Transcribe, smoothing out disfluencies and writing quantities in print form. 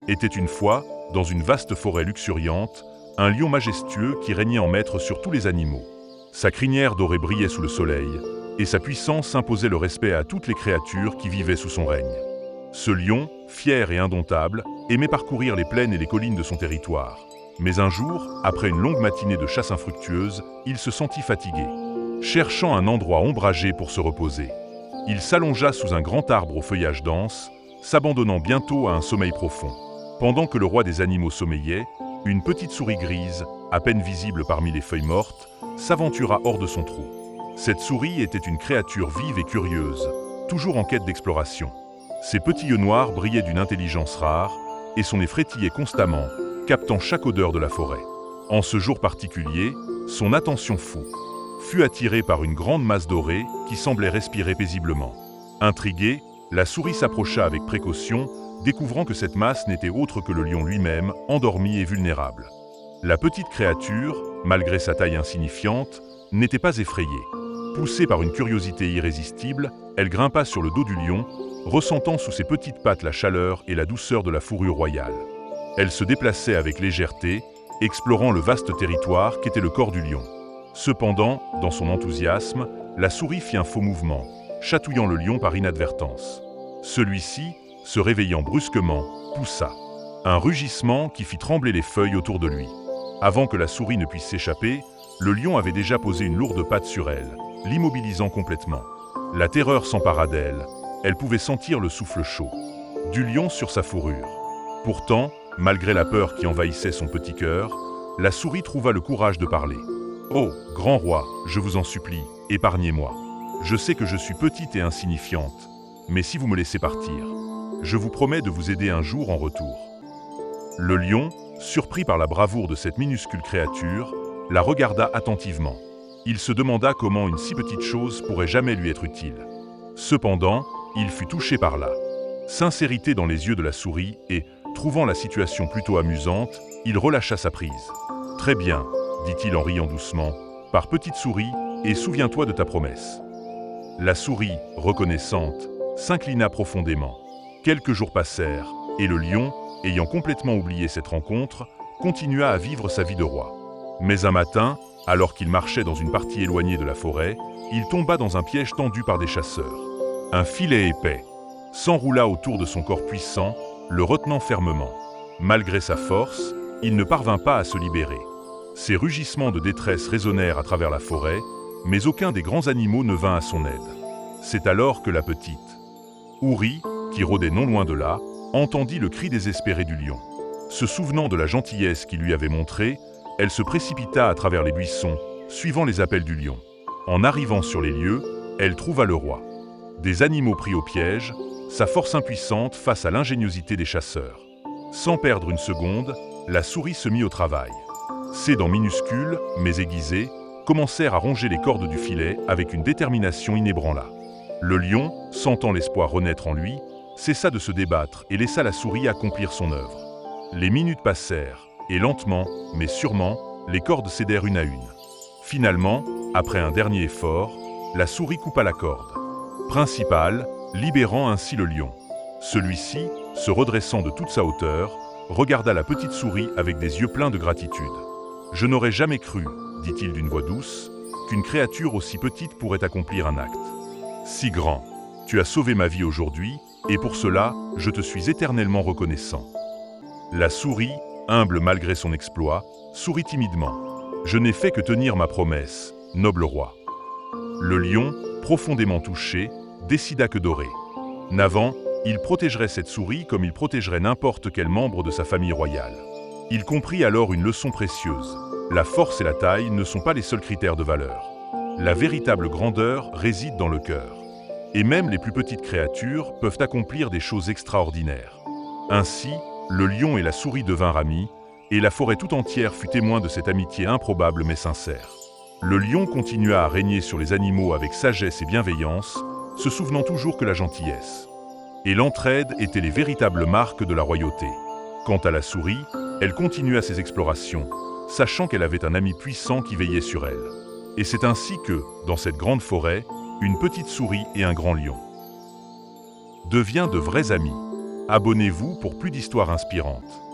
Était une fois, dans une vaste forêt luxuriante, un lion majestueux qui régnait en maître sur tous les animaux. Sa crinière dorée brillait sous le soleil, et sa puissance imposait le respect à toutes les créatures qui vivaient sous son règne. Ce lion, fier et indomptable, aimait parcourir les plaines et les collines de son territoire. Mais un jour, après une longue matinée de chasse infructueuse, il se sentit fatigué. Cherchant un endroit ombragé pour se reposer, il s'allongea sous un grand arbre au feuillage dense, s'abandonnant bientôt à un sommeil profond. Pendant que le roi des animaux sommeillait, une petite souris grise, à peine visible parmi les feuilles mortes, s'aventura hors de son trou. Cette souris était une créature vive et curieuse, toujours en quête d'exploration. Ses petits yeux noirs brillaient d'une intelligence rare, et son nez frétillait constamment, captant chaque odeur de la forêt. En ce jour particulier, son attention fut attirée par une grande masse dorée qui semblait respirer paisiblement. Intriguée, la souris s'approcha avec précaution, découvrant que cette masse n'était autre que le lion lui-même, endormi et vulnérable. La petite créature, malgré sa taille insignifiante, n'était pas effrayée. Poussée par une curiosité irrésistible, elle grimpa sur le dos du lion, ressentant sous ses petites pattes la chaleur et la douceur de la fourrure royale. Elle se déplaçait avec légèreté, explorant le vaste territoire qu'était le corps du lion. Cependant, dans son enthousiasme, la souris fit un faux mouvement, chatouillant le lion par inadvertance. Celui-ci, se réveillant brusquement, poussa un rugissement qui fit trembler les feuilles autour de lui. Avant que la souris ne puisse s'échapper, le lion avait déjà posé une lourde patte sur elle, l'immobilisant complètement. La terreur s'empara d'elle, elle pouvait sentir le souffle chaud du lion sur sa fourrure. Pourtant, malgré la peur qui envahissait son petit cœur, la souris trouva le courage de parler. « Oh, grand roi, je vous en supplie, épargnez-moi. Je sais que je suis petite et insignifiante, mais si vous me laissez partir, je vous promets de vous aider un jour en retour. » Le lion, surpris par la bravoure de cette minuscule créature, la regarda attentivement. Il se demanda comment une si petite chose pourrait jamais lui être utile. Cependant, il fut touché par la sincérité dans les yeux de la souris et, trouvant la situation plutôt amusante, il relâcha sa prise. « Très bien, » dit-il en riant doucement, « par petite souris, et souviens-toi de ta promesse. » La souris, reconnaissante, s'inclina profondément. Quelques jours passèrent, et le lion, ayant complètement oublié cette rencontre, continua à vivre sa vie de roi. Mais un matin, alors qu'il marchait dans une partie éloignée de la forêt, il tomba dans un piège tendu par des chasseurs. Un filet épais s'enroula autour de son corps puissant, le retenant fermement. Malgré sa force, il ne parvint pas à se libérer. Ses rugissements de détresse résonnèrent à travers la forêt, mais aucun des grands animaux ne vint à son aide. C'est alors que la petite Houri, qui rôdait non loin de là, entendit le cri désespéré du lion. Se souvenant de la gentillesse qu'il lui avait montrée, elle se précipita à travers les buissons, suivant les appels du lion. En arrivant sur les lieux, elle trouva le roi. Des animaux pris au piège, sa force impuissante face à l'ingéniosité des chasseurs. Sans perdre une seconde, la souris se mit au travail. Ses dents minuscules, mais aiguisées, commencèrent à ronger les cordes du filet avec une détermination inébranlable. Le lion, sentant l'espoir renaître en lui, cessa de se débattre et laissa la souris accomplir son œuvre. Les minutes passèrent, et lentement, mais sûrement, les cordes cédèrent une à une. Finalement, après un dernier effort, la souris coupa la corde principale, libérant ainsi le lion. Celui-ci, se redressant de toute sa hauteur, regarda la petite souris avec des yeux pleins de gratitude. « Je n'aurais jamais cru, dit-il d'une voix douce, qu'une créature aussi petite pourrait accomplir un acte si grand. Tu as sauvé ma vie aujourd'hui, et pour cela, je te suis éternellement reconnaissant. » La souris, humble malgré son exploit, sourit timidement. « Je n'ai fait que tenir ma promesse, noble roi. » Le lion, profondément touché, décida que dorénavant, il protégerait cette souris comme il protégerait n'importe quel membre de sa famille royale. Il comprit alors une leçon précieuse. La force et la taille ne sont pas les seuls critères de valeur. La véritable grandeur réside dans le cœur. Et même les plus petites créatures peuvent accomplir des choses extraordinaires. Ainsi, le lion et la souris devinrent amis, et la forêt tout entière fut témoin de cette amitié improbable mais sincère. Le lion continua à régner sur les animaux avec sagesse et bienveillance, se souvenant toujours que la gentillesse et l'entraide étaient les véritables marques de la royauté. Quant à la souris, elle continua ses explorations, sachant qu'elle avait un ami puissant qui veillait sur elle. Et c'est ainsi que, dans cette grande forêt, une petite souris et un grand lion deviennent de vrais amis. Abonnez-vous pour plus d'histoires inspirantes.